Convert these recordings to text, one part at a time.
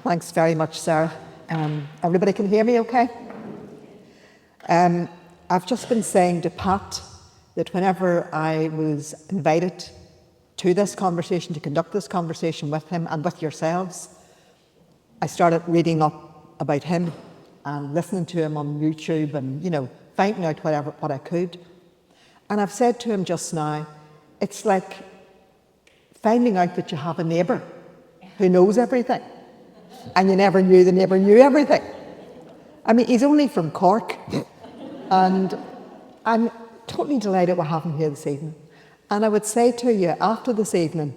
Thanks very much, Sarah. Everybody can hear me okay? I've just been saying to Pat that whenever I was invited to this conversation, to conduct this conversation with him and with yourselves, I started reading up about him and listening to him on YouTube and, finding out what I could. And I've said to him just now, it's like finding out that you have a neighbour who knows everything and you never knew the neighbour knew everything. I mean, he's only from Cork and I'm totally delighted we have him here this evening. And I would say to you, after this evening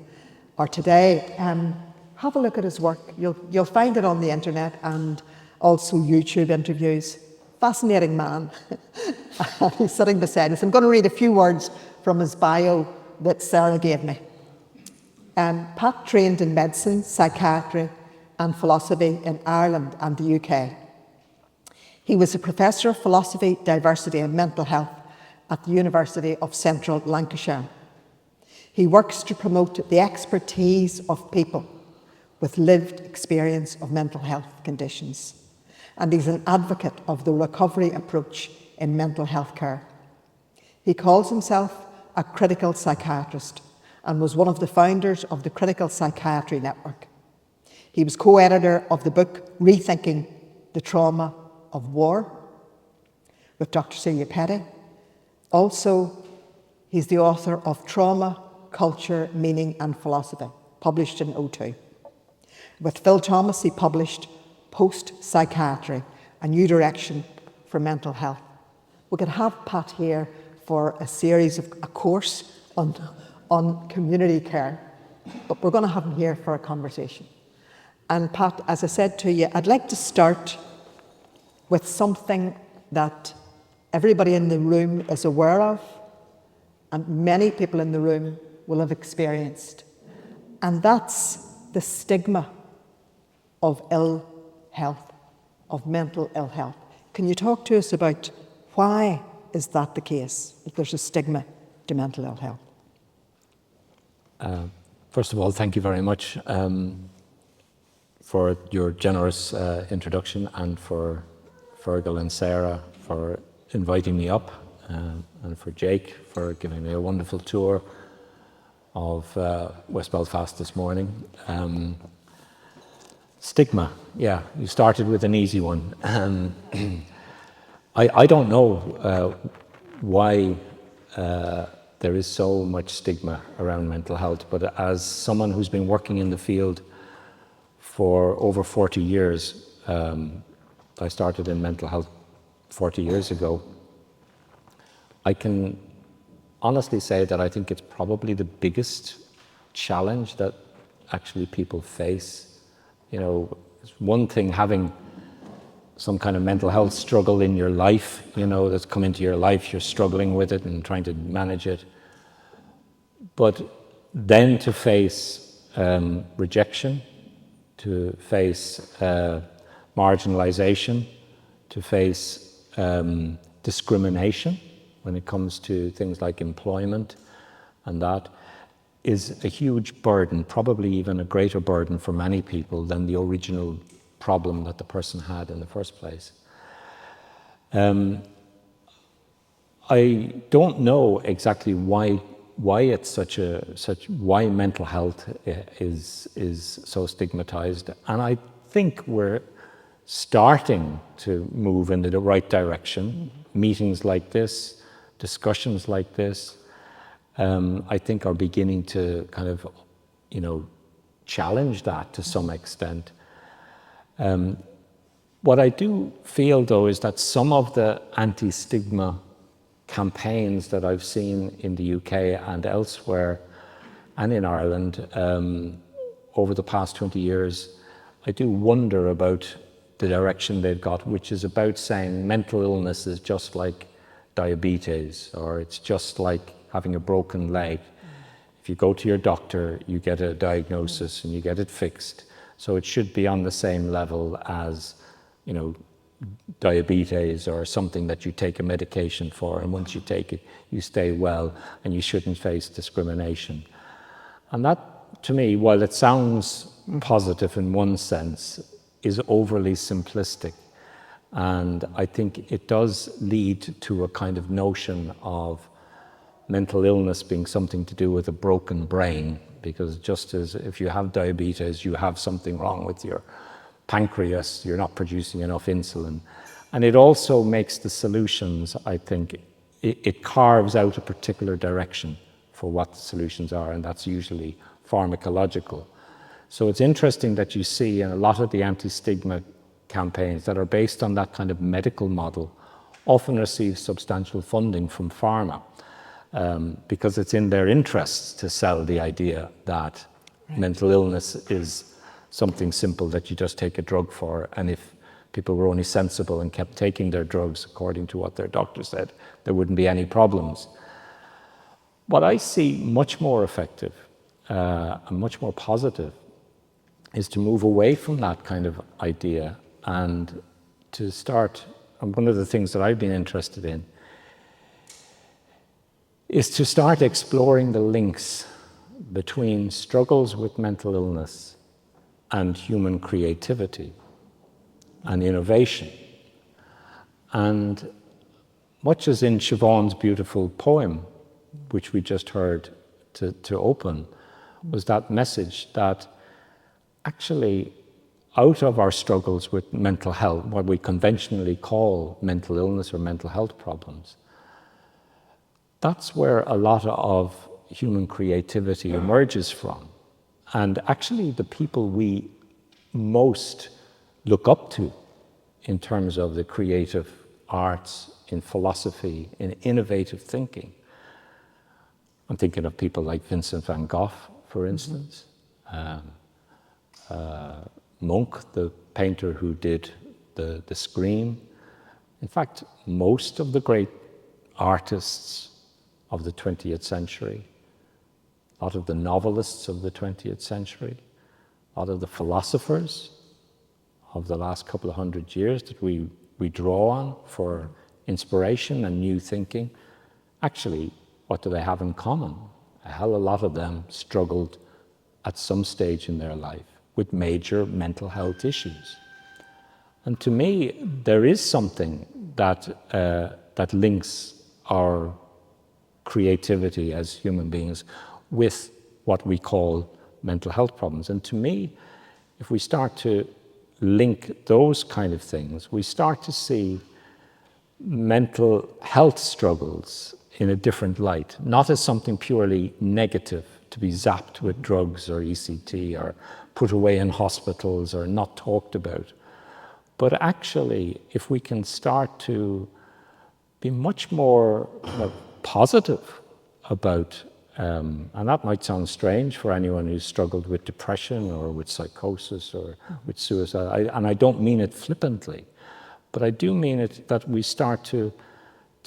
or today, have a look at his work. You'll find it on the internet and also YouTube interviews. Fascinating man. He's sitting beside us. I'm going to read a few words from his bio that Sarah gave me. Pat trained in medicine, psychiatry and philosophy in Ireland and the UK. He was a professor of philosophy, diversity and mental health at the University of Central Lancashire. He works to promote the expertise of people with lived experience of mental health conditions. And he's an advocate of the recovery approach in mental health care. He calls himself a critical psychiatrist and was one of the founders of the Critical Psychiatry Network. He was co-editor of the book Rethinking the Trauma of War with Dr. Celia Petty. Also, he's the author of Trauma, Culture, Meaning and Philosophy, published in 2002. With Phil Thomas, he published Post-Psychiatry, a New Direction for Mental Health. We could have Pat here for a series of a course on community care, but we're going to have him here for a conversation. And Pat, as I said to you, I'd like to start with something that everybody in the room is aware of, and many people in the room will have experienced, and that's the stigma of ill health, of mental ill health. Can you talk to us about why is that the case, that there's a stigma to mental ill health? First of all, thank you very much for your generous introduction and for Fergal and Sarah for inviting me up and for Jake for giving me a wonderful tour of West Belfast this morning. Stigma, yeah, you started with an easy one. I don't know why there is so much stigma around mental health, but as someone who's been working in the field for over 40 years, I started in mental health 40 years ago, I can honestly say that I think it's probably the biggest challenge that actually people face. It's one thing having some kind of mental health struggle in your life, that's come into your life, you're struggling with it and trying to manage it. But then to face rejection, to face marginalization, to face discrimination when it comes to things like employment, and that is a huge burden, probably even a greater burden for many people than the original problem that the person had in the first place. I don't know exactly why it's why mental health is so stigmatized, and I think we're starting to move in the right direction. Meetings like this, discussions like this, I think are beginning to kind of, challenge that to some extent. What I do feel, though, is that some of the anti-stigma campaigns that I've seen in the UK and elsewhere, and in Ireland, over the past 20 years, I do wonder about the direction they've got, which is about saying mental illness is just like diabetes, or it's just like having a broken leg. If you go to your doctor, you get a diagnosis and you get it fixed. So it should be on the same level as, diabetes or something that you take a medication for, and once you take it, you stay well and you shouldn't face discrimination. And that, to me, while it sounds positive in one sense, is overly simplistic. And I think it does lead to a kind of notion of mental illness being something to do with a broken brain, because just as if you have diabetes, you have something wrong with your pancreas, you're not producing enough insulin. And it also makes the solutions, I think, it carves out a particular direction for what the solutions are, and that's usually pharmacological. So it's interesting that you see in a lot of the anti-stigma campaigns that are based on that kind of medical model often receive substantial funding from pharma, because it's in their interests to sell the idea that mental illness is something simple that you just take a drug for, and if people were only sensible and kept taking their drugs according to what their doctor said, there wouldn't be any problems. What I see much more effective and much more positive is to move away from that kind of idea and to start, and one of the things that I've been interested in is to start exploring the links between struggles with mental illness and human creativity and innovation. And much as in Siobhan's beautiful poem, which we just heard to open, was that message that actually out of our struggles with mental health, what we conventionally call mental illness or mental health problems, that's where a lot of human creativity emerges from. And actually the people we most look up to in terms of the creative arts, in philosophy, in innovative thinking. I'm thinking of people like Vincent van Gogh, for instance. Munch, the painter who did the Scream. In fact, most of the great artists of the 20th century, a lot of the novelists of the 20th century, a lot of the philosophers of the last couple of hundred years that we draw on for inspiration and new thinking, actually, what do they have in common? A hell of a lot of them struggled at some stage in their life with major mental health issues. And to me, there is something that links our creativity as human beings with what we call mental health problems. And to me, if we start to link those kind of things, we start to see mental health struggles in a different light, not as something purely negative to be zapped with drugs or ECT or put away in hospitals or not talked about. But actually, if we can start to be much more positive about, and that might sound strange for anyone who's struggled with depression or with psychosis or with suicide, and I don't mean it flippantly, but I do mean it that we start to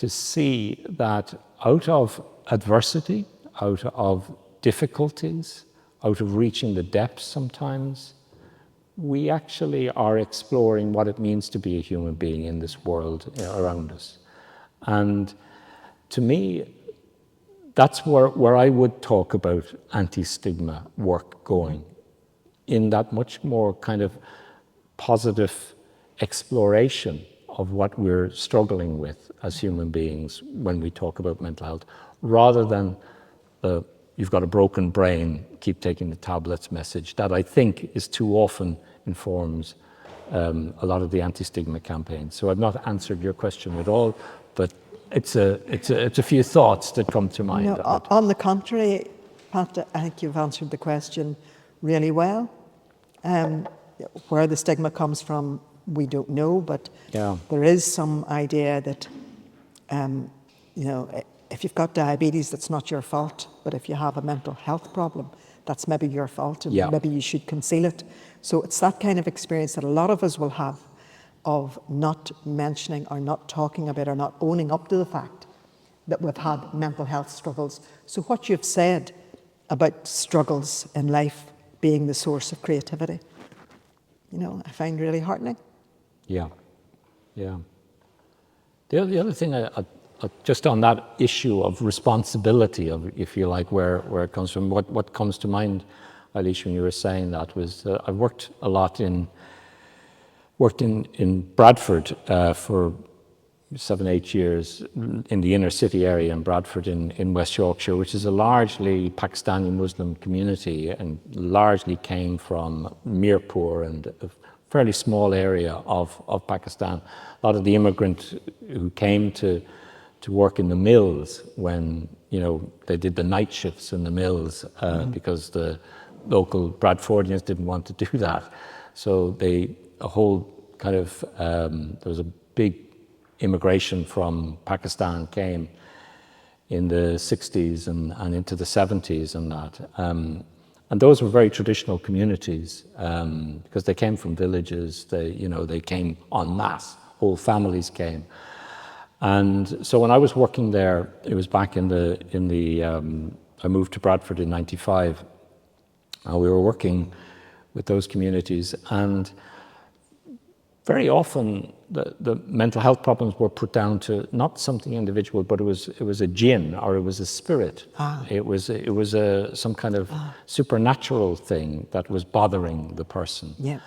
see that out of adversity, out of difficulties, out of reaching the depths sometimes, we actually are exploring what it means to be a human being in this world around us. And to me, that's where I would talk about anti-stigma work going, in that much more kind of positive exploration of what we're struggling with as human beings when we talk about mental health, rather than the "you've got a broken brain, keep taking the tablets" message that I think is too often informs a lot of the anti-stigma campaigns. So I've not answered your question at all, but it's a few thoughts that come to mind. No, on the contrary, Pat, I think you've answered the question really well. Where the stigma comes from, we don't know, but there is some idea that, if you've got diabetes, that's not your fault, but if you have a mental health problem, that's maybe your fault, and maybe you should conceal it. So it's that kind of experience that a lot of us will have of not mentioning or not talking about or not owning up to the fact that we've had mental health struggles. So what you've said about struggles in life being the source of creativity, I find really heartening. Yeah. The other thing, just on that issue of responsibility, of, if you like, where it comes from, what comes to mind, Eilish, when you were saying that was, I've worked a lot in worked in Bradford for 7-8 years in the inner city area in Bradford in West Yorkshire, which is a largely Pakistani Muslim community and largely came from Mirpur and a fairly small area of Pakistan. A lot of the immigrants who came to work in the mills when, they did the night shifts in the mills because the local Bradfordians didn't want to do that. So there was a big immigration from Pakistan came in the 60s and into the 70s and that. And those were very traditional communities because they came from villages. They came en masse. Whole families came. And so when I was working there, it was back I moved to Bradford in 95. And we were working with those communities, and very often the mental health problems were put down to not something individual, but it was a jinn or it was a spirit. It was some kind of supernatural thing that was bothering the person. Yeah.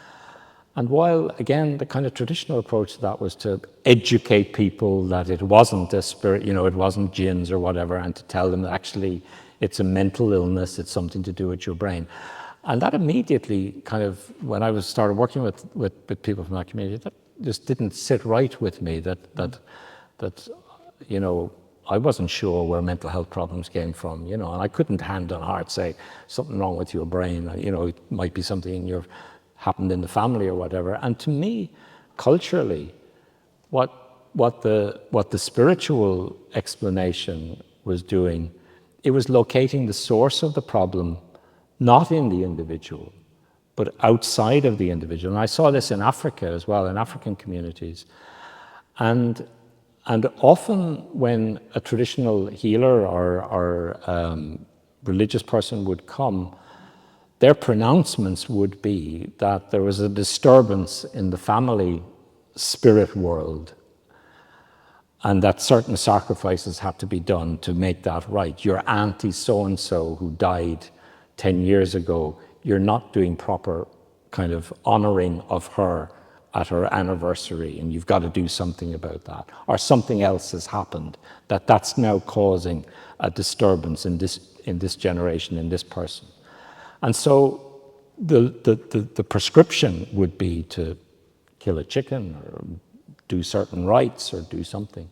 And while, again, the kind of traditional approach to that was to educate people that it wasn't a spirit, it wasn't jinns or whatever, and to tell them that actually it's a mental illness, it's something to do with your brain. And that immediately kind of, when I started working with people from that community, that just didn't sit right with me, that I wasn't sure where mental health problems came from, and I couldn't hand on heart say something wrong with your brain, it might be something happened in the family or whatever. And to me, culturally, what the spiritual explanation was doing, it was locating the source of the problem, not in the individual, but outside of the individual. And I saw this in Africa as well, in African communities. And often when a traditional healer or religious person would come, their pronouncements would be that there was a disturbance in the family spirit world and that certain sacrifices had to be done to make that right. Your auntie so-and-so who died 10 years ago, you're not doing proper kind of honoring of her at her anniversary, and you've got to do something about that. Or something else has happened that's now causing a disturbance in this generation, in this person. And so the prescription would be to kill a chicken or do certain rites or do something.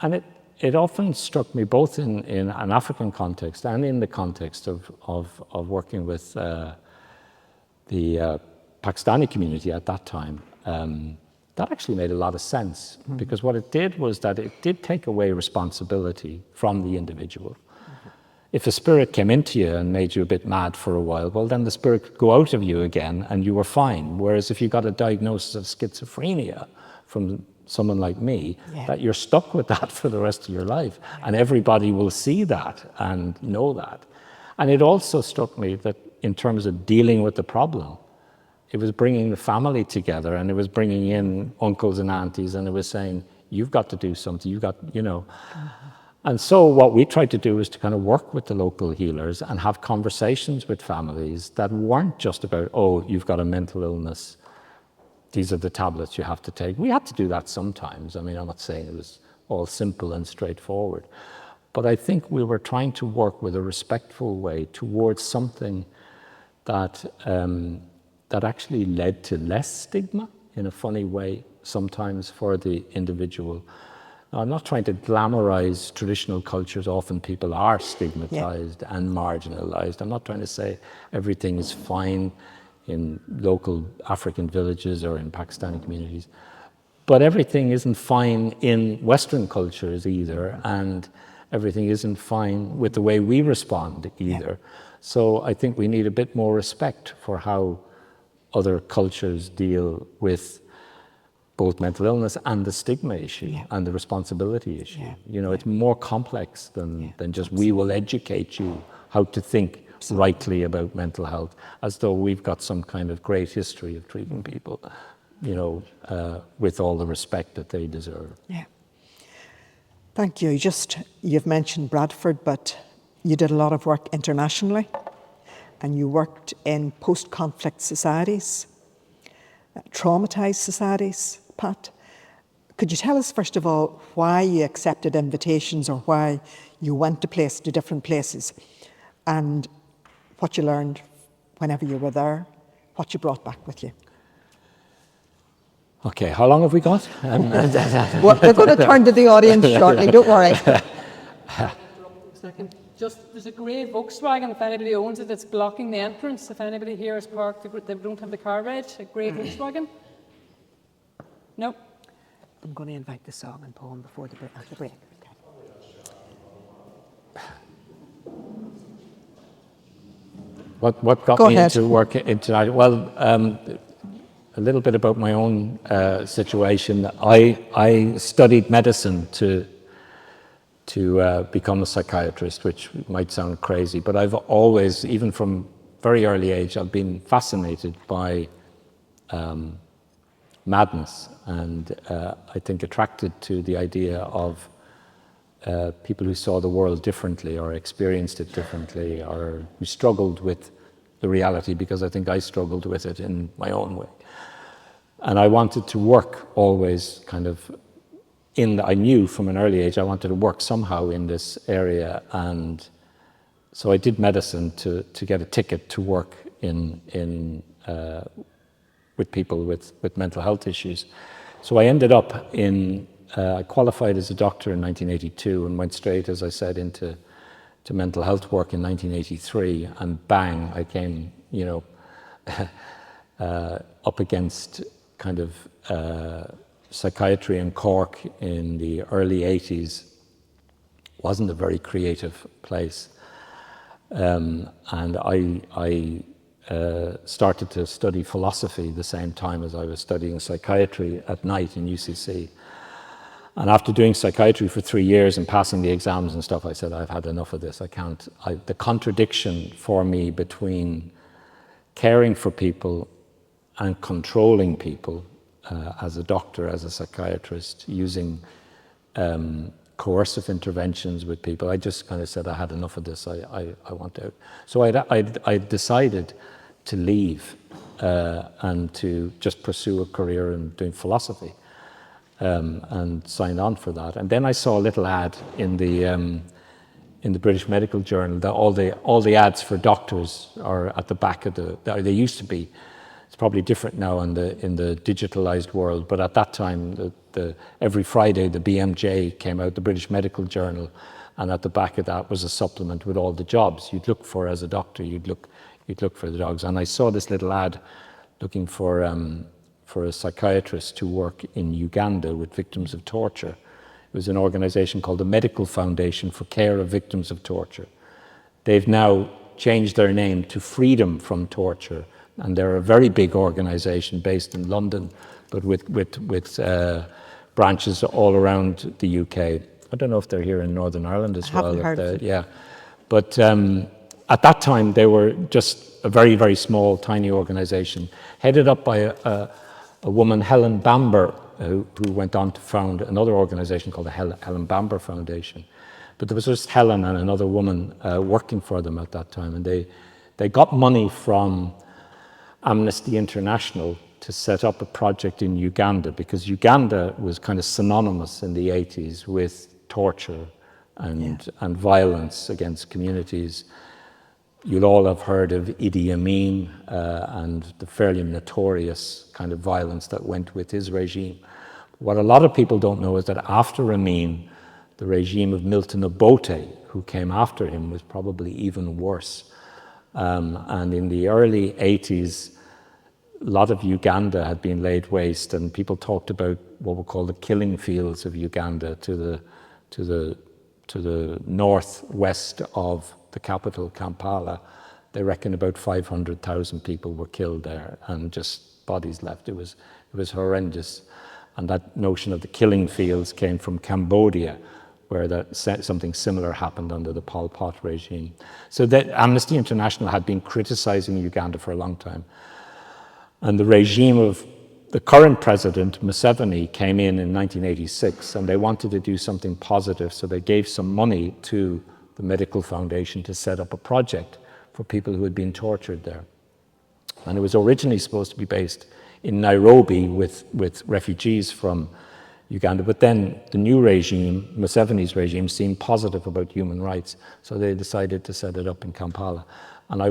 And it often struck me, both in an African context and in the context of working with the Pakistani community at that time, that actually made a lot of sense, because what it did was that it did take away responsibility from the individual. If a spirit came into you and made you a bit mad for a while, well, then the spirit could go out of you again and you were fine. Whereas if you got a diagnosis of schizophrenia from someone like me, that you're stuck with that for the rest of your life. And everybody will see that and know that. And it also struck me that in terms of dealing with the problem, it was bringing the family together, and it was bringing in uncles and aunties, and it was saying, you've got to do something, you've got, And so what we tried to do is to kind of work with the local healers and have conversations with families that weren't just about, oh, you've got a mental illness, these are the tablets you have to take. We had to do that sometimes. I mean, I'm not saying it was all simple and straightforward. But I think we were trying to work with a respectful way towards something that that actually led to less stigma in a funny way sometimes for the individual. Now, I'm not trying to glamorize traditional cultures. Often people are stigmatized and marginalized. I'm not trying to say everything is fine in local African villages or in Pakistani communities. But everything isn't fine in Western cultures either, and everything isn't fine with the way we respond either. So I think we need a bit more respect for how other cultures deal with both mental illness and the stigma issue and the responsibility issue. It's more complex than just we will educate you how to think rightly about mental health, as though we've got some kind of great history of treating people, with all the respect that they deserve. Yeah. Thank you. You've mentioned Bradford, but you did a lot of work internationally, and you worked in post-conflict societies. traumatised societies, Pat. Could you tell us, first of all, why you accepted invitations or why you went to different places, and what you learned whenever you were there, what you brought back with you? Okay, how long have we got? Well, we're going to turn to the audience shortly, don't worry. Second. Just, there's a grey Volkswagen, if anybody owns it, it's blocking the entrance. If anybody here is parked, they don't have the car reg, a grey Volkswagen? No? I'm going to invite the song and poem before the break. Okay. What got me into work tonight? Well, a little bit about my own situation. I studied medicine to become a psychiatrist, which might sound crazy, but I've always, even from very early age, I've been fascinated by madness, and I think attracted to the idea of people who saw the world differently or experienced it differently or who struggled with the reality, because I think I struggled with it in my own way. And I wanted to work always kind of I knew from an early age I wanted to work somehow in this area, and so I did medicine to get a ticket to work with people with mental health issues. So I ended up I qualified as a doctor in 1982 and went straight, as I said, into mental health work in 1983, and bang, I came, up against kind of psychiatry in Cork in the early 80s. Wasn't a very creative place. And I started to study philosophy the same time as I was studying psychiatry at night in UCC. And after doing psychiatry for 3 years and passing the exams and stuff, I said, I've had enough of this. The contradiction for me between caring for people and controlling people as a doctor, as a psychiatrist, using coercive interventions with people, I just kind of said, I had enough of this, I want out. So I decided to leave and to just pursue a career in doing philosophy, and signed on for that. And then I saw a little ad in the British Medical Journal that all the ads for doctors are at the back of they used to be. It's probably different now in the digitalized world, but at that time, every Friday the BMJ came out, the British Medical Journal, and at the back of that was a supplement with all the jobs you'd look for as a doctor. You'd look for the jobs, and I saw this little ad looking for a psychiatrist to work in Uganda with victims of torture. It was an organisation called the Medical Foundation for Care of Victims of Torture. They've now changed their name to Freedom from Torture, and they're a very big organisation based in London, but with branches all around the UK. I don't know if they're here in Northern Ireland as well. Haven't heard of it. Yeah, but at that time they were just a very, very small, tiny organisation, headed up by a woman, Helen Bamber, who went on to found another organisation called the Helen Bamber Foundation. But there was just Helen and another woman working for them at that time, and they got money from Amnesty International to set up a project in Uganda, because Uganda was kind of synonymous in the 80s with torture and violence against communities. You'll all have heard of Idi Amin and the fairly notorious kind of violence that went with his regime. What a lot of people don't know is that after Amin, the regime of Milton Obote, who came after him, was probably even worse. And in the early 80s, a lot of Uganda had been laid waste, and people talked about what were called the killing fields of Uganda to the northwest of the capital, Kampala. They reckon about 500,000 people were killed there, and just bodies left. It was horrendous. And that notion of the killing fields came from Cambodia, where something similar happened under the Pol Pot regime. So that Amnesty International had been criticizing Uganda for a long time. And the regime of the current president, Museveni, came in 1986, and they wanted to do something positive, so they gave some money to the Medical Foundation to set up a project for people who had been tortured there. And it was originally supposed to be based in Nairobi with refugees from Uganda. But then the new regime, Museveni's regime, seemed positive about human rights, so they decided to set it up in Kampala. And I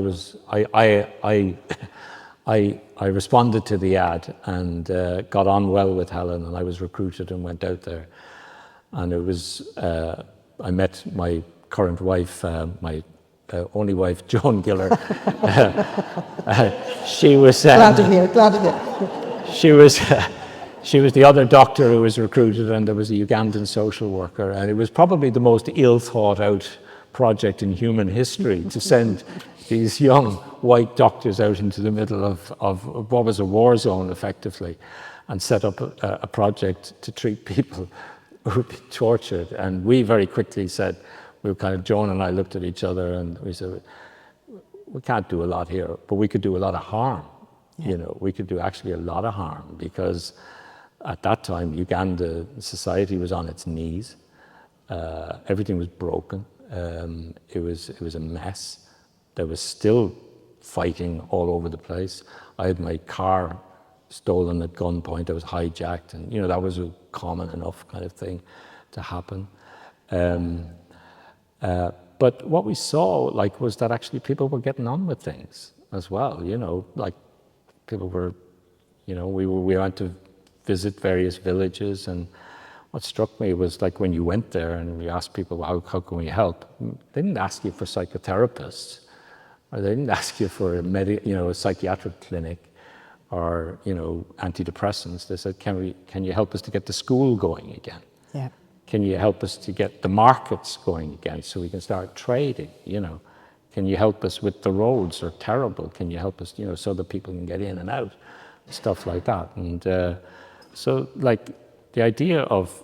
responded to the ad and got on well with Helen, and I was recruited and went out there. And it was, I met my current wife, my only wife, Joan Giller. She was... glad to hear. She was the other doctor who was recruited, and there was a Ugandan social worker. And it was probably the most ill-thought-out project in human history to send these young white doctors out into the middle of what was a war zone, effectively, and set up a project to treat people who would be tortured. And we very quickly said, Joan and I looked at each other and we said, we can't do a lot here, but we could do a lot of harm. Yeah. You know, we could do actually a lot of harm, because at that time, Uganda society was on its knees. Everything was broken. It was a mess. There was still fighting all over the place. I had my car stolen at gunpoint. I was hijacked, and you know, that was a common enough kind of thing to happen. But what we saw, was that actually people were getting on with things as well. You know, people were, we went to visit various villages, and what struck me was when you went there and we asked people, how can we help? They didn't ask you for psychotherapists, or they didn't ask you for a psychiatric clinic, or antidepressants. They said, can you help us to get the school going again? Yeah. Can you help us to get the markets going again so we can start trading? Can you help us with the roads are terrible? Can you help us, so that people can get in and out, stuff like that. And so the idea of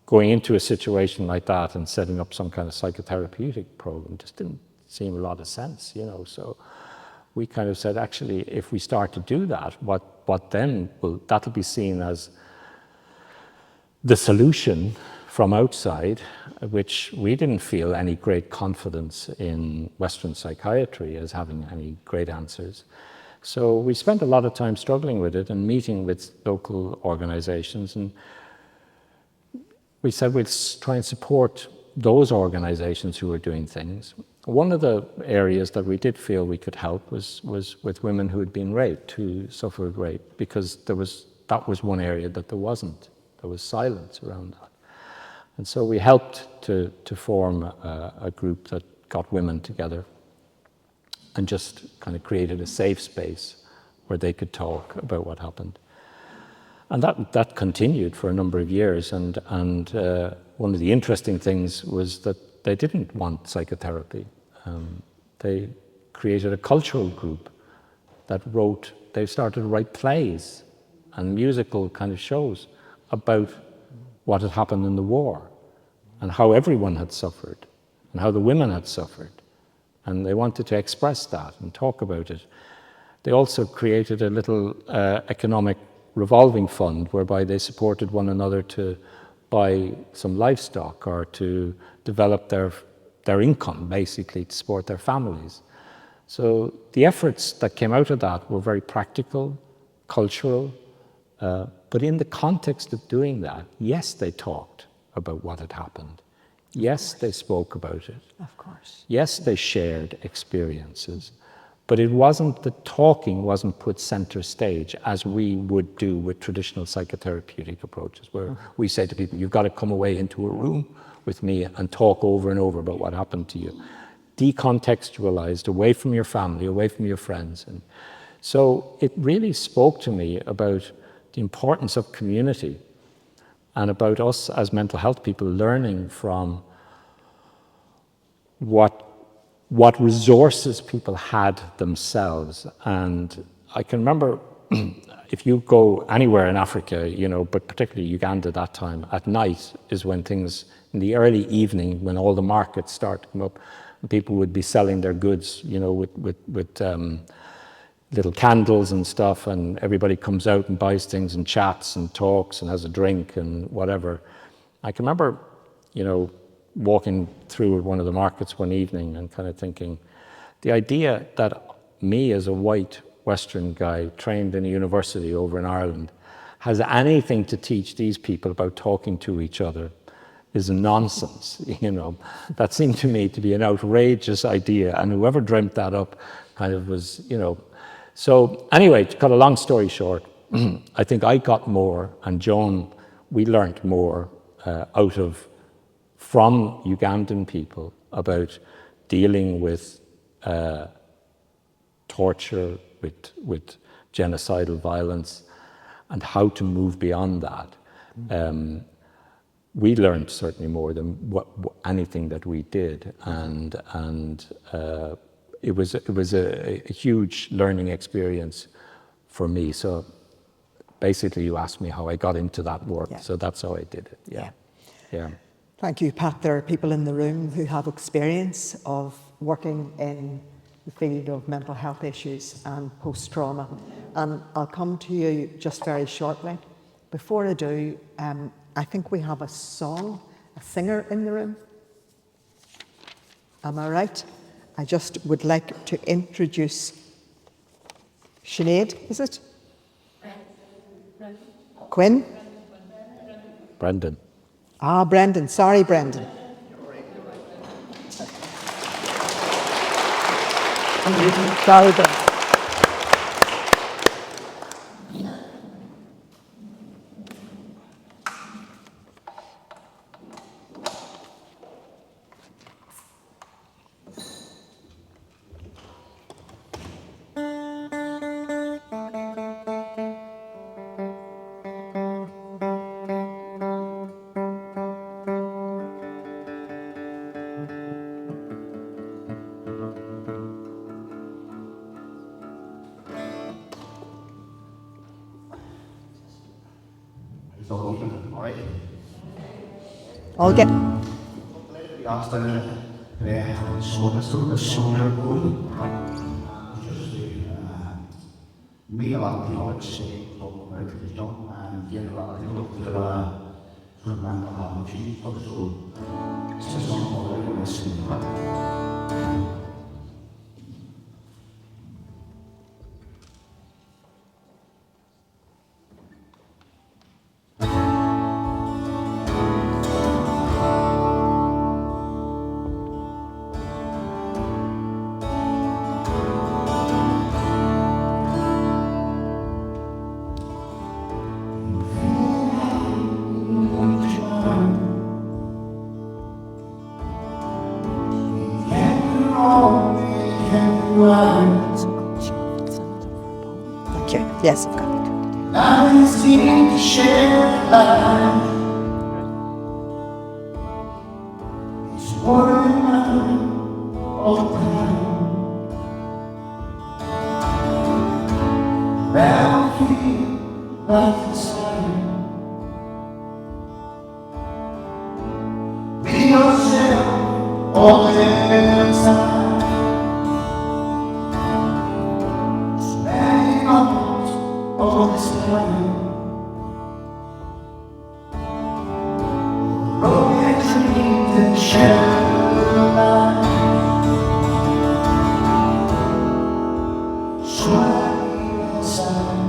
going into a situation like that and setting up some kind of psychotherapeutic program just didn't seem a lot of sense, So we kind of said, actually, if we start to do that, what then that'll be seen as the solution from outside, which we didn't feel any great confidence in Western psychiatry as having any great answers. So we spent a lot of time struggling with it and meeting with local organizations, and we said we'd try and support those organizations who were doing things. One of the areas that we did feel we could help was with women who had been raped, who suffered rape, because that was one area that there wasn't. There was silence around that. And so we helped to form a group that got women together and just kind of created a safe space where they could talk about what happened. And that continued for a number of years. And one of the interesting things was that they didn't want psychotherapy. They created a cultural group that they started to write plays and musical kind of shows about what had happened in the war and how everyone had suffered and how the women had suffered. And they wanted to express that and talk about it. They also created a little economic revolving fund whereby they supported one another to buy some livestock or to develop their income, basically, to support their families. So the efforts that came out of that were very practical, cultural, but in the context of doing that, yes, they talked about what had happened. Yes, they spoke about it. Of course. Yes, they shared experiences. But the talking wasn't put center stage as we would do with traditional psychotherapeutic approaches, where we say to people, you've got to come away into a room with me and talk over and over about what happened to you. Decontextualized, away from your family, away from your friends. And so it really spoke to me about the importance of community and about us as mental health people learning from what resources people had themselves. And I can remember if you go anywhere in Africa, but particularly Uganda at that time, at night is when things, in the early evening, when all the markets start to come up, and people would be selling their goods, with little candles and stuff, and everybody comes out and buys things and chats and talks and has a drink and whatever. I can remember, walking through one of the markets one evening and kind of thinking, the idea that me as a white Western guy, trained in a university over in Ireland, has anything to teach these people about talking to each other is nonsense, you know. That seemed to me to be an outrageous idea, and whoever dreamt that up kind of was, you know. So anyway, to cut a long story short, I think I got more, and Joan, we learnt more from Ugandan people about dealing with torture, with genocidal violence, and how to move beyond that. We learned certainly more than anything that we did, and it was a huge learning experience for me. So basically, you asked me how I got into that work, so that's how I did it. Yeah. Thank you, Pat. There are people in the room who have experience of working in the field of mental health issues and post-trauma, and I'll come to you just very shortly. Before I do, I think we have a singer in the room. Am I right? I just would like to introduce Sinead, is it? Quinn? Brendan. Ah, Brendan. Sorry, Brendan. Sorry, Brendan. I'll get. Thank you. Yes, I've got it. I seem to share life. It's worrying all the time. Battlefield like the sun. Be yourself all the time. All this time, broken dreams and shattered lives. Swaying inside,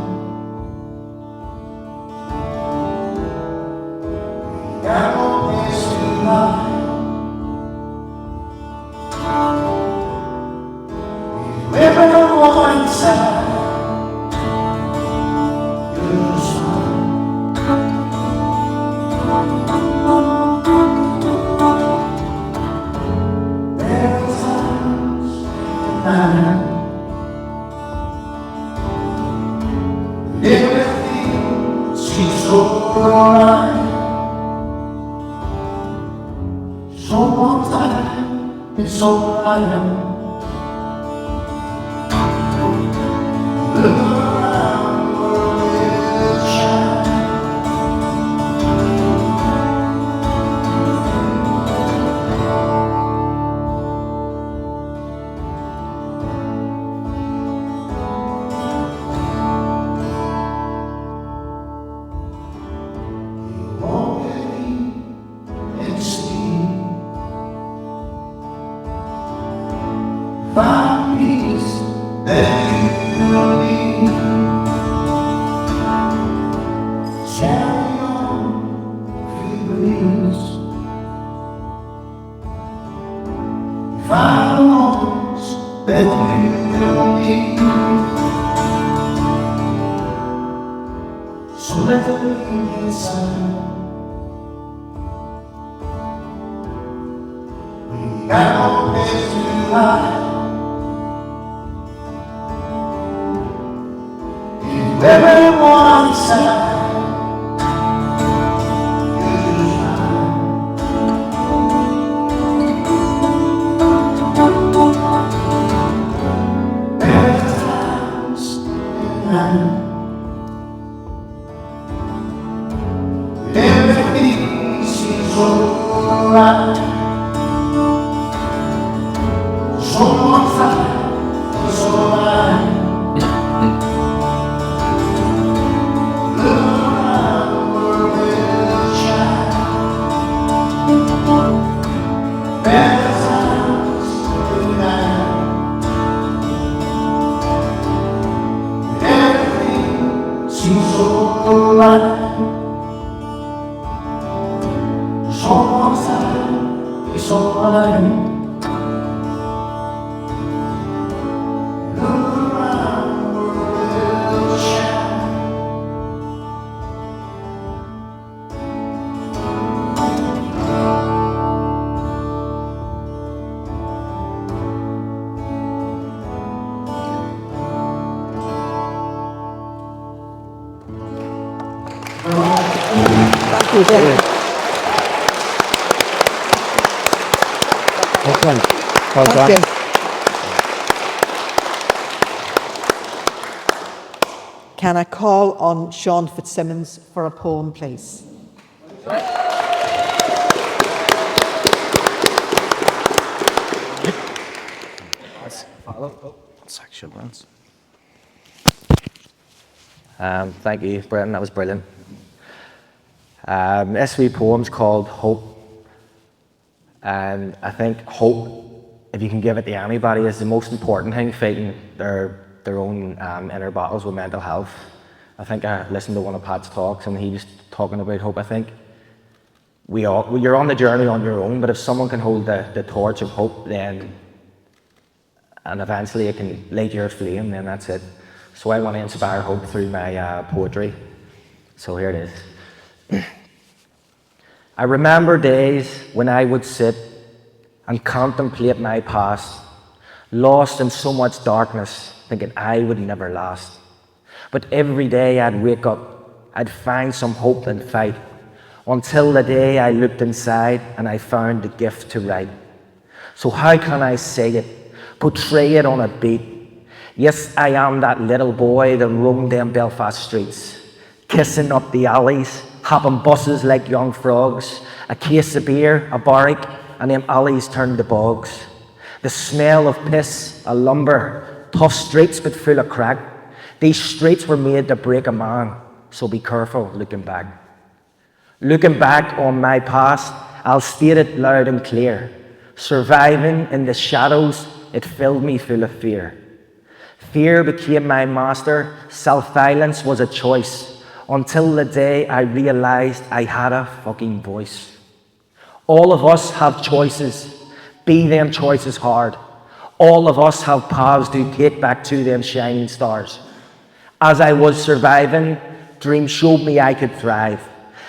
we got no place to lie. We're living on one side. Everything seems so right. So one time, it's all I am. Look around, the world is shine. Find peace that you will be. that you need. So let the evening sun, we got no place to hide. If everyone's sad, everything seems alright. So long time is alright. Look around the world will shine. Better times tonight. Everything seems alright. So long time is alright. Thank you, Jim. Excellent. Well Thank done. you. Can I call on Sean Fitzsimmons for a poem, please? Section ones. Thank you, Brendan. That was brilliant. This wee poem's called Hope. And I think hope, if you can give it to anybody, is the most important thing fighting their own inner battles with mental health. I think I listened to one of Pat's talks and he was talking about hope. I think you're on the journey on your own, but if someone can hold the torch of hope, then and eventually it can light your flame, then that's it. So I want to inspire hope through my poetry. So here it is. I remember days when I would sit and contemplate my past, lost in so much darkness, thinking I would never last. But every day I'd wake up, I'd find some hope and fight, until the day I looked inside and I found the gift to write. So how can I say it, portray it on a beat? Yes, I am that little boy that roamed them Belfast streets, kissing up the alleys, hopping buses like young frogs, a case of beer, a barrack, and them alleys turned to bogs. The smell of piss, a lumber, tough streets but full of crack. These streets were made to break a man, so be careful looking back. Looking back on my past, I'll state it loud and clear. Surviving in the shadows, it filled me full of fear. Fear became my master, self-violence was a choice, until the day I realized I had a fucking voice. All of us have choices, be them choices hard. All of us have paths to take back to them shining stars. As I was surviving, dreams showed me I could thrive.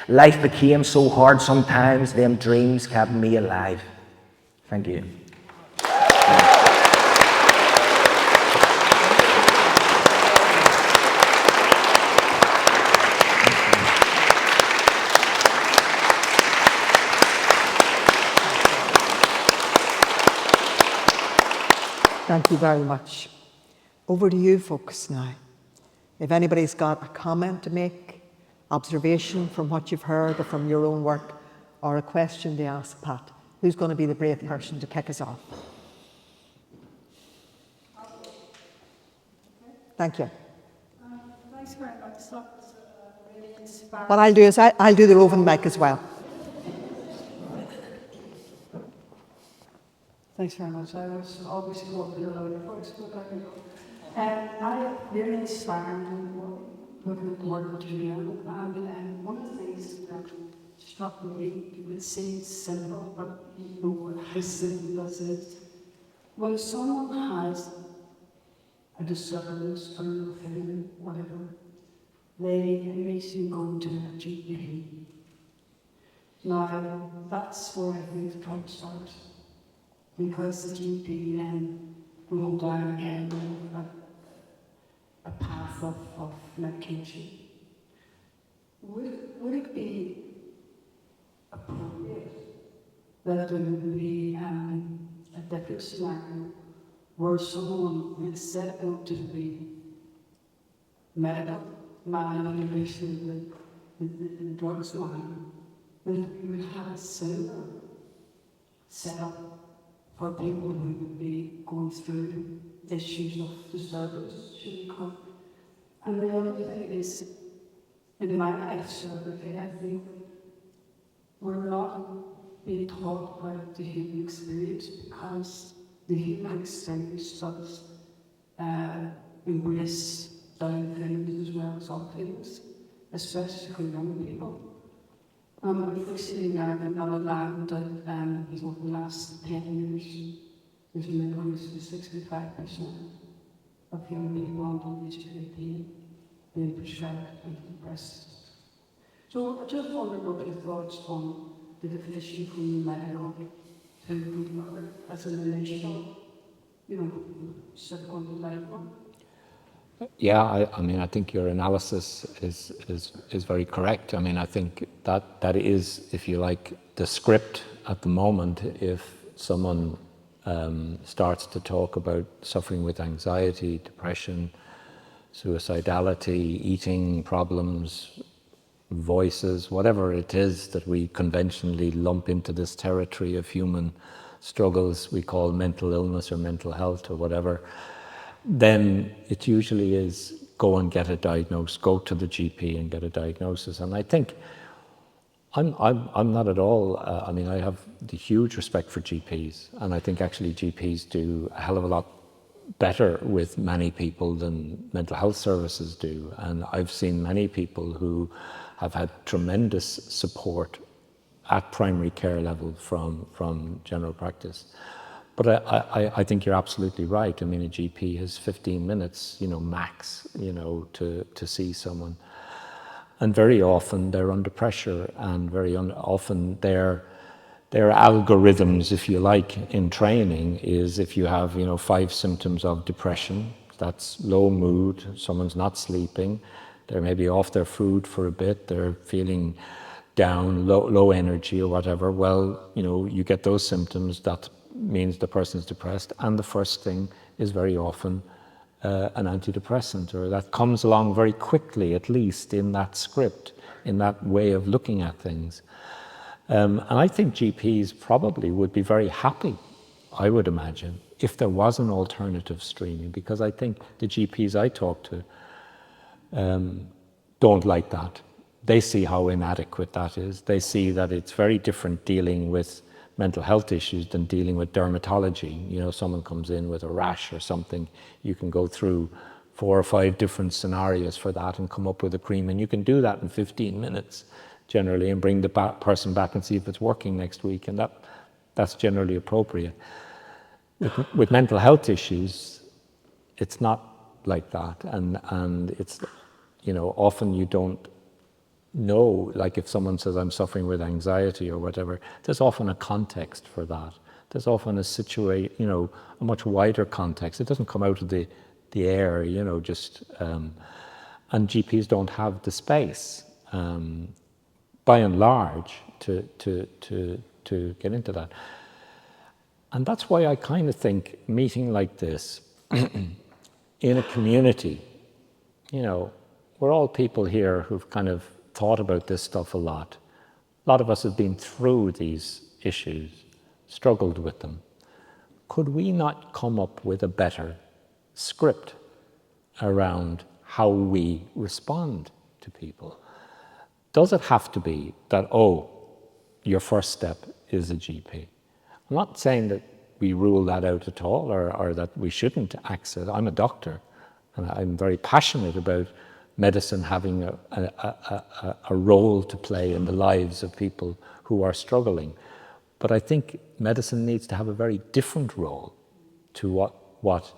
Life became so hard sometimes, them dreams kept me alive. Thank you. Thank you very much. Over to you folks now. If anybody's got a comment to make, observation from what you've heard or from your own work, or a question to ask Pat, who's going to be the brave person to kick us off? Thank you. Thanks very much. That was really inspiring. What I'll do is I'll do the roving mic as well. Thanks very much. I was always going to be loud voice, but I can go. I really inspired looking at the work that you're doing. And one of the things that struck me, you would say it's simple, but you know how simple this is. when someone has a disturbance or a feeling, whatever, they may soon go to a GP. Now, that's where I think the problem starts, because the GP then will go down again a path of medication. Would it be appropriate that there would be a different scenario where someone would set out to be medical manipulation with the drugs line, that we would have a similar setup for people who would be going through issues of disturbance should we come. And the other thing is, in my ex-survey, I think we're not being taught about the human experience, because the human experience does embrace down things as well as up things, especially for young people. We're sitting there in another land that over the last 10 years, there's an increase of 65% of young people on HPP being prescribed antidepressants. So I just wonder what your thoughts on the definition from medical to as an initial, second level. Yeah, I mean, I think your analysis is very correct. I mean, I think that is, if you like, the script at the moment. If someone starts to talk about suffering with anxiety, depression, suicidality, eating problems, voices, whatever it is that we conventionally lump into this territory of human struggles we call mental illness or mental health or whatever, then it usually is go and get a diagnosis, go to the GP and get a diagnosis. And I think I'm not at all, I mean, I have the huge respect for GPs, and I think actually GPs do a hell of a lot better with many people than mental health services do. And I've seen many people who have had tremendous support at primary care level from general practice. But I think you're absolutely right. I mean, a GP has 15 minutes, max, to see someone. And very often they're under pressure, and very often their algorithms, if you like, in training is if you have, 5 symptoms of depression, that's low mood, someone's not sleeping, they're maybe off their food for a bit, they're feeling down, low energy or whatever. Well, you get those symptoms, that means the person's depressed, and the first thing is very often an antidepressant, or that comes along very quickly, at least in that script, in that way of looking at things. And I think GPs probably would be very happy, I would imagine, if there was an alternative streaming, because I think the GPs I talk to don't like that. They see how inadequate that is. They see that it's very different dealing with mental health issues than dealing with dermatology. Someone comes in with a rash or something, you can go through 4 or 5 different scenarios for that and come up with a cream, and you can do that in 15 minutes generally and bring the person back and see if it's working next week, and that's generally appropriate. With mental health issues, it's not like that, and it's, often you don't know, like if someone says I'm suffering with anxiety or whatever, there's often a context for that. There's often a situation, a much wider context. It doesn't come out of the air, and GPs don't have the space, by and large, to get into that. And that's why I kind of think meeting like this in a community, we're all people here who've kind of thought about this stuff a lot. A lot of us have been through these issues, struggled with them. Could we not come up with a better script around how we respond to people? Does it have to be that, your first step is a GP? I'm not saying that we rule that out at all, or that we shouldn't access. I'm a doctor, and I'm very passionate about medicine having a role to play in the lives of people who are struggling. But I think medicine needs to have a very different role to what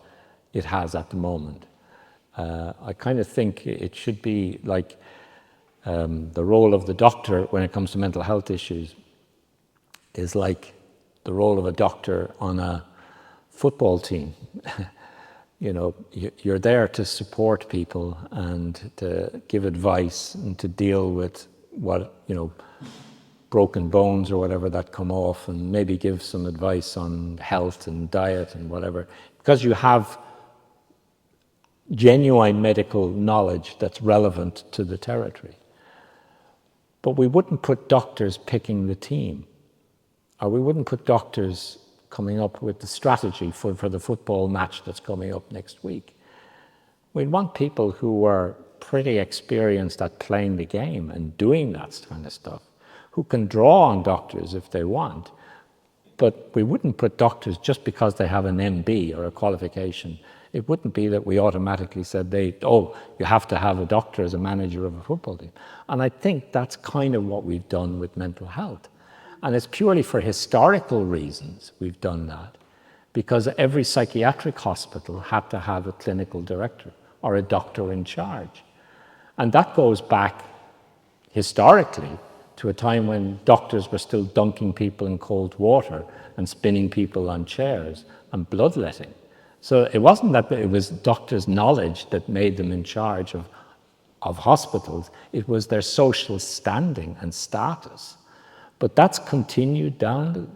it has at the moment. I kind of think it should be like the role of the doctor when it comes to mental health issues is like the role of a doctor on a football team. You know, you're there to support people and to give advice and to deal with what, you know, broken bones or whatever that come off, and maybe give some advice on health and diet and whatever, because you have genuine medical knowledge that's relevant to the territory. But we wouldn't put doctors picking the team, or we wouldn't put doctors coming up with the strategy for the football match that's coming up next week. We'd want people who were pretty experienced at playing the game and doing that kind of stuff, who can draw on doctors if they want. But we wouldn't put doctors just because they have an MB or a qualification. It wouldn't be that we automatically said, you have to have a doctor as a manager of a football team. And I think that's kind of what we've done with mental health. And it's purely for historical reasons we've done that, because every psychiatric hospital had to have a clinical director or a doctor in charge. And that goes back historically to a time when doctors were still dunking people in cold water and spinning people on chairs and bloodletting. So it wasn't that it was doctors' knowledge that made them in charge of hospitals, it was their social standing and status. But that's continued down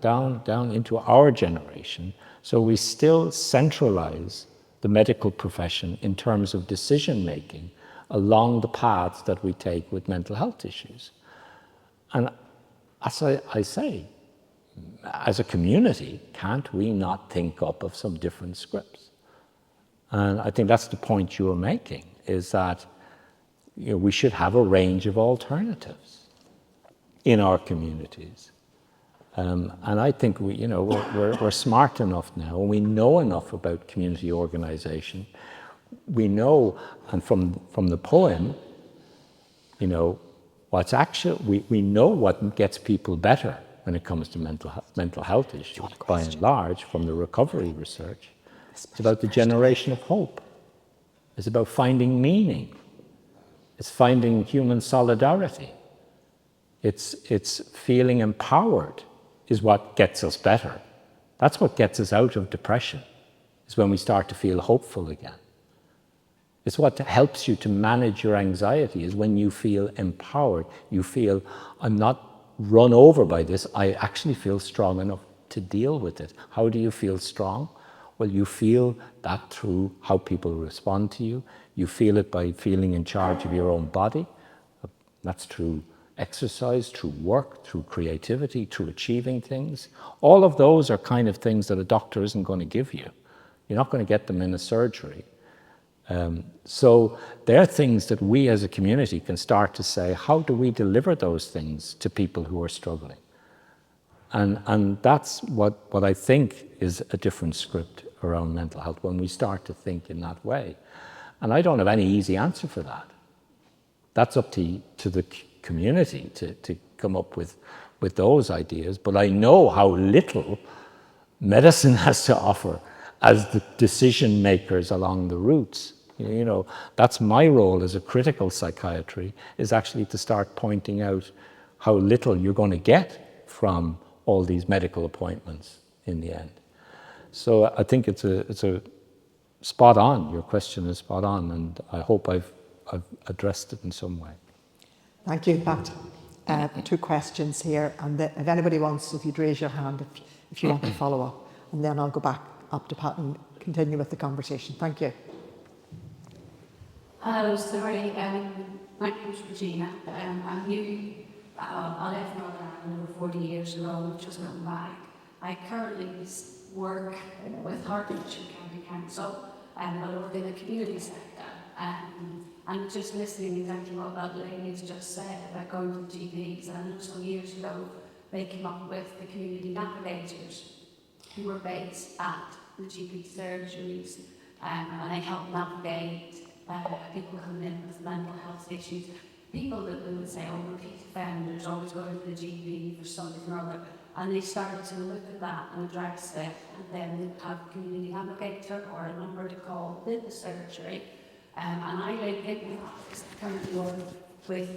into our generation. So we still centralize the medical profession in terms of decision making along the paths that we take with mental health issues. And as I say, as a community, can't we not think up of some different scripts? And I think that's the point you were making, is that, you know, we should have a range of alternatives in our communities. And I think we're smart enough now, and we know enough about community organization. We know, and from the poem, you know, what's actually, we know what gets people better when it comes to mental health issues, by and large, from the recovery research. It's about the generation of hope. It's about finding meaning. It's finding human solidarity. It's feeling empowered is what gets us better. That's what gets us out of depression, is when we start to feel hopeful again. It's what helps you to manage your anxiety, is when you feel empowered. You feel, I'm not run over by this, I actually feel strong enough to deal with it. How do you feel strong? Well, you feel that through how people respond to you. You feel it by feeling in charge of your own body. That's through exercise, through work, through creativity, through achieving things. All of those are kind of things that a doctor isn't going to give you. You're not going to get them in a surgery. So they're things that we as a community can start to say, how do we deliver those things to people who are struggling? And that's what I think is a different script around mental health, when we start to think in that way. And I don't have any easy answer for that. That's up to the community to come up with those ideas. But I know how little medicine has to offer as the decision makers along the routes. You know, that's my role as a critical psychiatry, is actually to start pointing out how little you're going to get from all these medical appointments in the end. So I think it's a spot on. Your question is spot on, and I hope I've addressed it in some way. Thank you, Pat. 2 questions here, and if anybody wants, if you'd raise your hand if you want to follow up, and then I'll go back up to Pat and continue with the conversation. Thank you. Hello, sorry. My name is Regina. I'm new. I left Northern Ireland over 40 years ago. I've just gotten back. I currently work with Hertfordshire County Council, and I work in the community sector. And just listening exactly what that lady has just said about going to GPs. I know some years ago they came up with the community navigators, who were based at the GP surgeries, and they help navigate people coming in with mental health issues. People that would say, repeat offenders, always going to the GP for something or other. And they started to look at that and address it, and then they'd have a community navigator or a number to call in the surgery. And I live in currently work with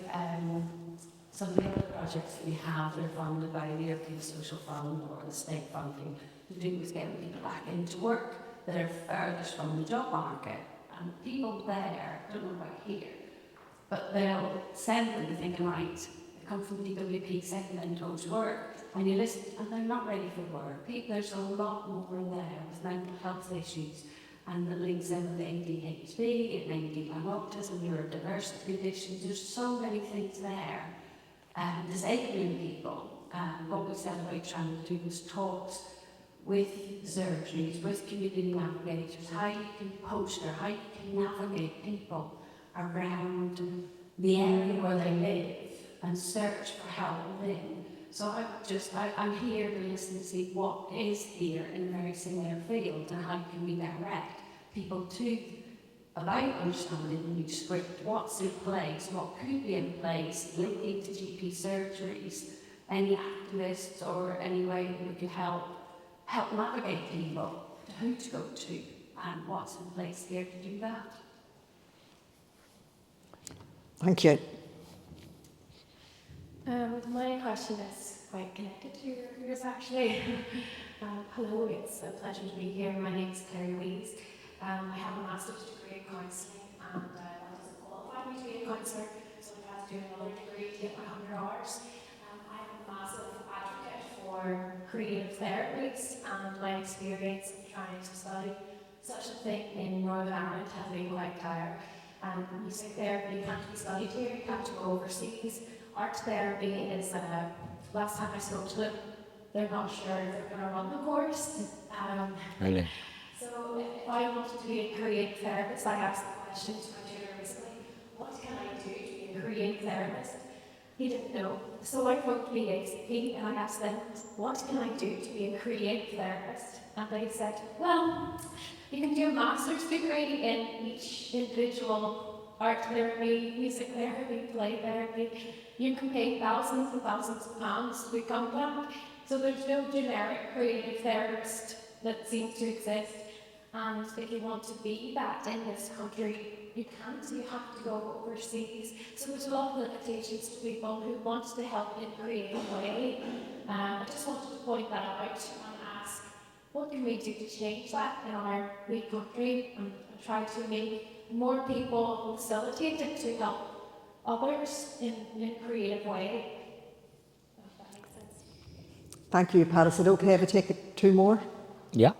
some of the other projects that we have that are funded by the European Social Fund or the state funding to do with getting people back into work that are furthest from the job market. And people there, I don't know about here, but they'll send them thinking, right, they come from DWP, send them to go to work, and you listen, and they're not ready for work. There's a lot more there with mental health issues, and the links in with ADHD, and AD autism, neurodiversity conditions. There's so many things there. Disabling people. What we said about trying to do was talks with surgeries, with community navigators, how you can poster, how you can navigate people around the area where they live and search for help within. So I'm here to listen to see what is here in a very similar field and how can we direct people to about understanding the new script, what's in place, what could be in place, linking to GP surgeries, any activists or any way that we could help navigate people to who to go to and what's in place here to do that. Thank you. My question is quite connected to yours actually. Hello, it's a pleasure to be here. My name is Claire Louise. I have a master's degree in counselling and that doesn't qualify me to be a counsellor, so I've had to do another degree to get my 100 hours. I'm a massive advocate for creative therapies, and my experience in trying to study such a thing in Northern Ireland has been quite dire. Music therapy can't be studied here, you have to go overseas. Art therapy is, last time I spoke to them, they're not sure if they're going to run the course. Really? So if I wanted to be a creative therapist, I asked the question to my tutor recently, what can I do to be a creative therapist? He didn't know. So I wrote to the ACP and I asked them, what can I do to be a creative therapist? And they said, well, you can do a master's degree in each individual art therapy, music therapy, play therapy. You can pay thousands and thousands of pounds to become that. So there's no generic creative therapist that seems to exist. And if you want to be that in this country, you can't, you have to go overseas. So there's a lot of limitations to people who want to help in a creative way. I just wanted to point that out and ask, what can we do to change that in our wee country and try to make more people facilitated to help others in a creative way? If that makes sense. Thank you, Pat. Is it okay if I take it two more? Yeah.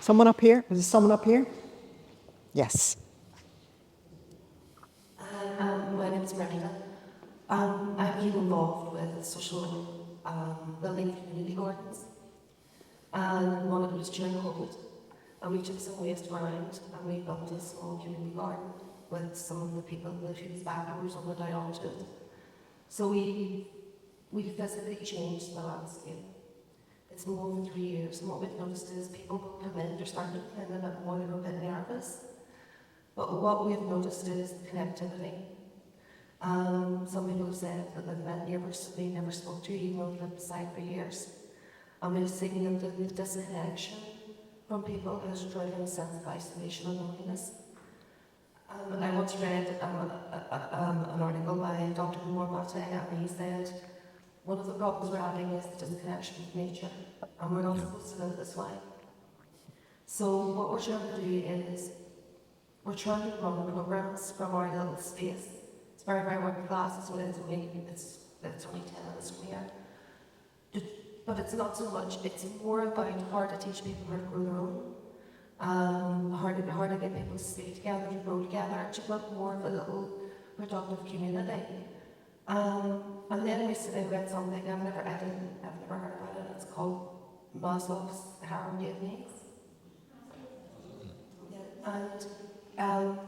Someone up here? Is there someone up here? Yes. My name is Brenda. I've been involved with social building community gardens. And one of it was during COVID. And we took some waste around and we built a small community garden with some of the people whose backgrounds on the way onto it. So we physically changed the landscape. It's been over 3 years, and what we've noticed is people will come in, they're starting to come in a bit more, they're a bit nervous. But what we've noticed is the connectivity. Some people have said that they've met neighbours they never spoke to, even though they've lived beside for years. And we've seen them the disconnection from people who's driven a sense of isolation and loneliness. I once read an article by Dr Pat Bracken, and he said, one of the problems we're having is the disconnection with nature, and we're not supposed to live this way. So what we're trying to do is, we're trying to run programs from our little space. It's very, very working class, it's only 10 minutes from here. But it's not so much, it's more about how to teach people how to grow their own, how to get people to stay together, to grow together, to build more of a little productive community. And then I read something I've never heard about it. It's called Maslow's hierarchy of needs. And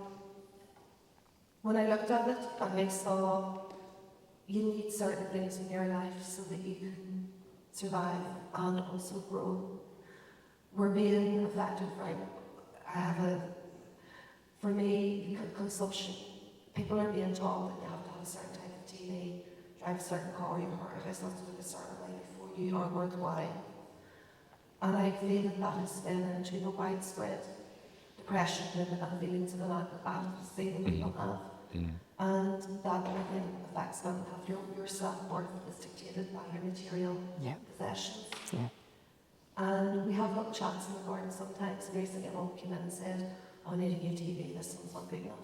when I looked at it, I saw you need certain things in your life so that you can survive and also grow. We're being affected by, for me, consumption. People are being told that you have to have a certain type of TV, drive a certain car, your heart has not to look a certain way before you are worthwhile. And I feel that that has been into the widespread depression and feelings of inadequacy that people have. And that everything affects mental health. Your self-worth is dictated by your material possessions. And we have little chats in the garden sometimes. Recently, a mum came in and said, I need a new TV, this one's not big enough.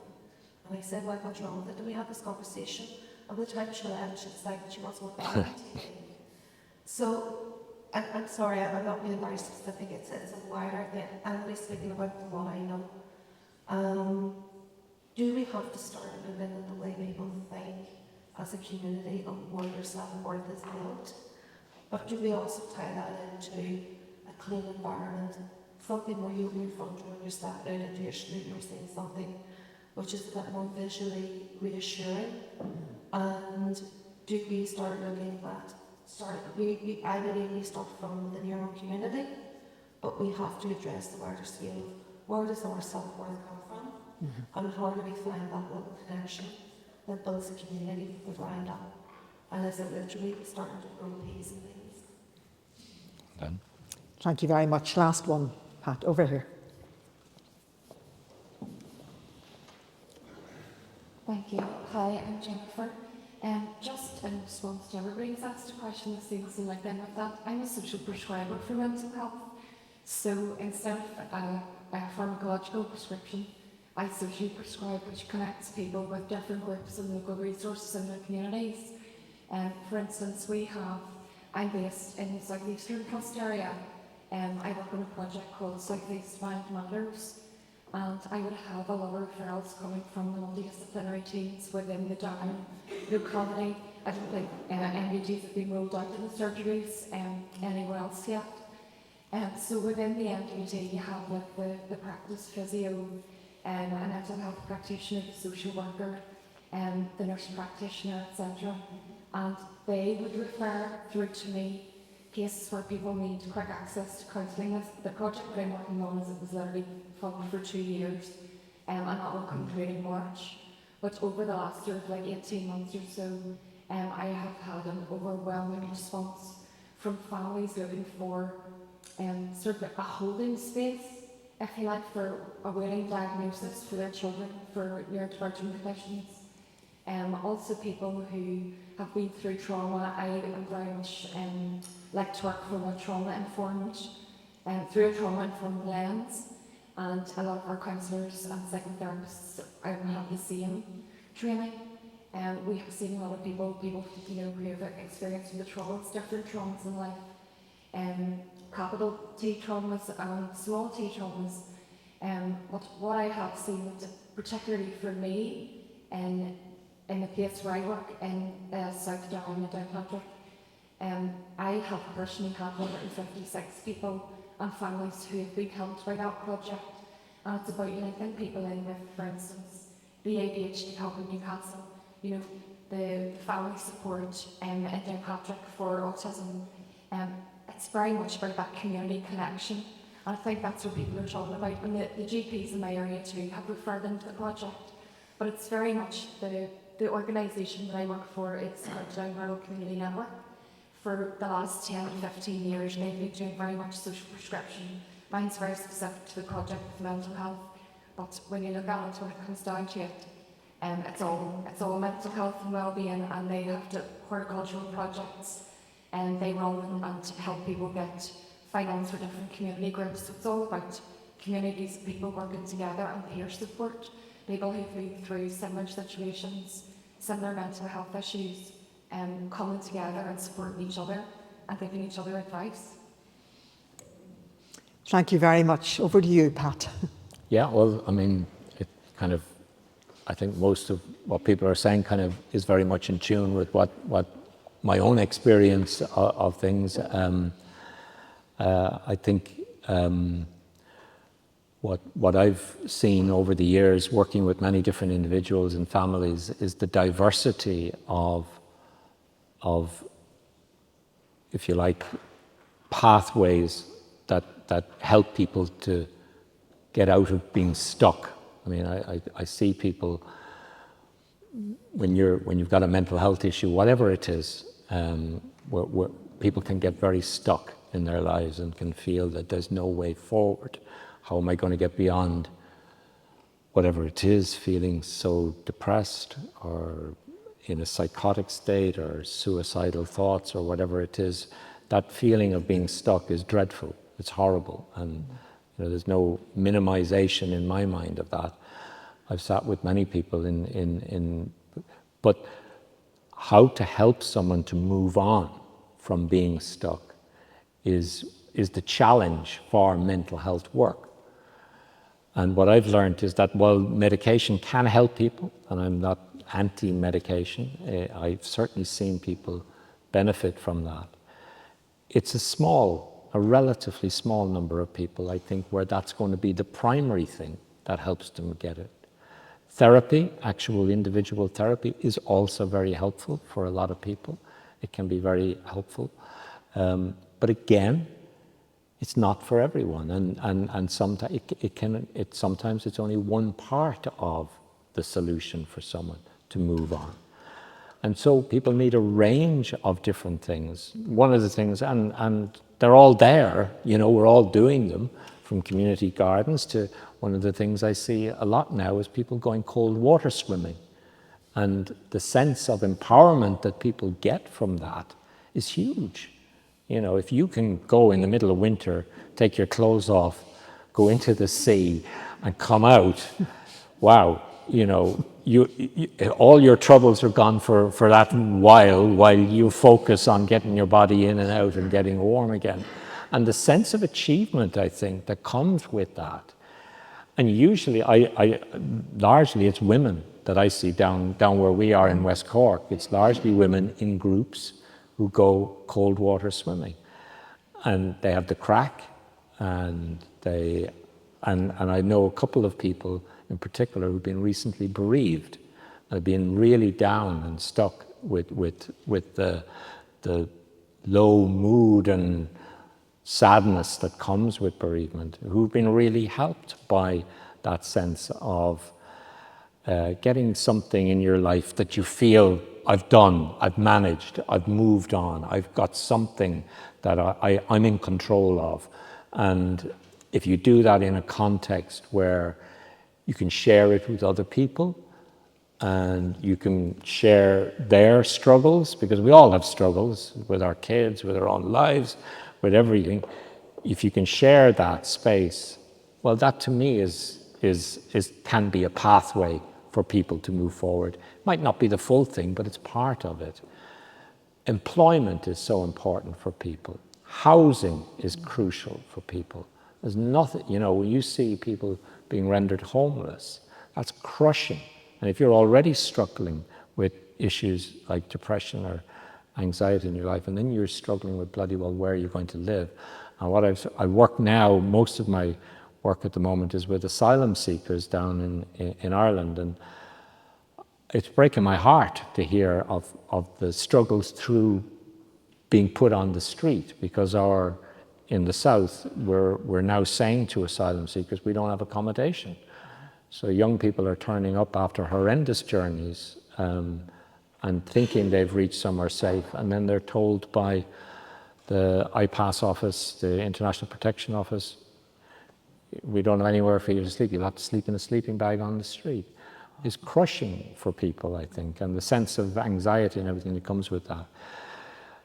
And I said, well, what's wrong with it? And we had this conversation. And by the time she left, she decided she wants one big TV. So, I'm sorry, I'm not being very specific. It's a wider thing. I'm only speaking about what I know. Do we have to start moving in the way people think as a community of where their self-worth is built? But do we also tie that into a clean environment, something where you're front door and you're stepping out into your street and you're saying something which is a bit more visually reassuring? And do we start looking at I believe we start from within your own community, but we have to address the wider scale of where does our self-worth come from, and how do we find that little connection that builds a community from the ground up, and is it literally starting to grow peas and beans? Done. Thank you very much. Last one, Pat, over here. Thank you. Hi, I'm Jennifer. Just in response to everybody's asked a question that seems like them with that, I'm a social prescriber for mental health. So instead of a pharmacological prescription, I socially prescribe, which connects people with different groups and local resources in their communities. For instance, I'm based in the southeastern coast area. I work on a project called tSláinte Mheabhrach, and I would have a lot of referrals coming from the multidisciplinary teams within the Down locality. I don't think MBGs have been rolled out in the surgeries anywhere else yet. So within the MDT, you have the practice physio, a mental health practitioner, the social worker, the nurse practitioner, etc. And they would refer through to me cases where people need quick access to counselling. The project that I'm working on was literally funded for 2 years, and that will conclude in March. But over the last sort of 18 months or so, I have had an overwhelming response from families looking for sort of a holding space, if you like, for awaiting diagnosis for their children for neurodivergent conditions. Also people who have been through trauma. I am very much like to work from a trauma-informed, through a trauma-informed lens, and a lot of our counsellors and psychotherapists have the same training. We have seen a lot of people who have experienced the traumas, different traumas in life, capital T traumas and small T traumas. But what I have seen, particularly for me, in the place where I work in South Down in Downpatrick, I have personally had 156 people and families who have been helped by that project. And it's about linking people in with, for instance, the ADHD Hub in Newcastle, the family support in Downpatrick for autism. It's very much about that community connection. And I think that's what people are talking about. And the GPs in my area too have referred into the project. But it's very much the organisation that I work for, it's called Down Rural Community Network. For the last 10 to 15 years, they've been doing very much social prescription. Mine's very specific to the project with mental health. But when you look at it, when it comes down to it, it's all mental health and well-being, and they have the horticultural projects, and they run and help people get finance for different community groups. So it's all about communities, people working together, and peer support. People who've been through similar situations, similar mental health issues, coming together and supporting each other and giving each other advice. Thank you very much. Over to you, Pat. Yeah, well, I mean, I think most of what people are saying is very much in tune with what my own experience of things. I think what I've seen over the years working with many different individuals and families is the diversity of, if you like, pathways that help people to get out of being stuck. I mean, I see people, when you've got a mental health issue, whatever it is, people can get very stuck in their lives and can feel that there's no way forward. How am I going to get beyond whatever it is, feeling so depressed or in a psychotic state or suicidal thoughts or whatever it is? That feeling of being stuck is dreadful. It's horrible. And there's no minimization in my mind of that. I've sat with many people but how to help someone to move on from being stuck is the challenge for mental health work. And what I've learned is that while medication can help people, and I'm not anti-medication, I've certainly seen people benefit from that. It's a relatively small number of people, I think, where that's going to be the primary thing that helps them get it. Therapy, actual individual therapy, is also very helpful for a lot of people. It can be very helpful. But again, it's not for everyone, and sometimes it's only one part of the solution for someone to move on. And so people need a range of different things. One of the things, and they're all there, we're all doing them, from community gardens to one of the things I see a lot now is people going cold water swimming. And the sense of empowerment that people get from that is huge. If you can go in the middle of winter, take your clothes off, go into the sea and come out, wow, all your troubles are gone for that while you focus on getting your body in and out and getting warm again. And the sense of achievement, I think, that comes with that. And usually, largely it's women that I see down where we are in West Cork. It's largely women in groups who go cold water swimming, and they have the crack, and I know a couple of people in particular who've been recently bereaved, have been really down and stuck with the low mood and sadness that comes with bereavement, who've been really helped by that sense of getting something in your life that you feel, I've done, I've managed, I've moved on, I've got something that I'm in control of. And if you do that in a context where you can share it with other people and you can share their struggles, because we all have struggles with our kids, with our own lives, with everything. If you can share that space, well, that to me can be a pathway for people to move forward. It might not be the full thing, but it's part of it. Employment is so important for people. Housing is crucial for people. There's nothing, when you see people being rendered homeless, that's crushing. And if you're already struggling with issues like depression or anxiety in your life, and then you're struggling with bloody well, where are you going to live? And I work now, most of my work at the moment is with asylum seekers down in Ireland, and it's breaking my heart to hear of the struggles through being put on the street, because in the south, we're now saying to asylum seekers, we don't have accommodation. So young people are turning up after horrendous journeys and thinking they've reached somewhere safe, and then they're told by the IPAS office, the International Protection Office, we don't have anywhere for you to sleep. You'll have to sleep in a sleeping bag on the street. It's crushing for people, I think, and the sense of anxiety and everything that comes with that.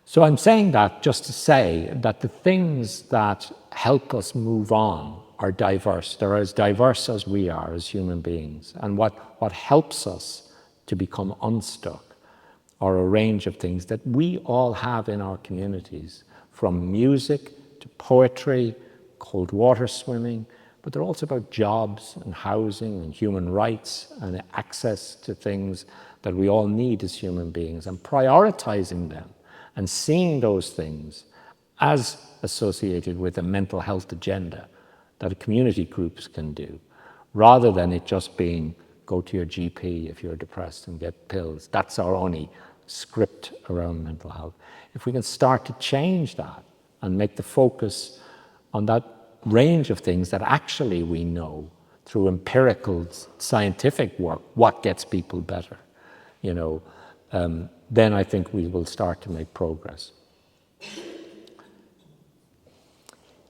So I'm saying that just to say that the things that help us move on are diverse. They're as diverse as we are as human beings. And what helps us to become unstuck are a range of things that we all have in our communities, from music to poetry, cold water swimming, but they're also about jobs and housing and human rights and access to things that we all need as human beings, and prioritizing them and seeing those things as associated with a mental health agenda that community groups can do, rather than it just being go to your GP if you're depressed and get pills. That's our only script around mental health. If we can start to change that and make the focus on that range of things that actually we know through empirical scientific work what gets people better, then I think we will start to make progress. Thank you.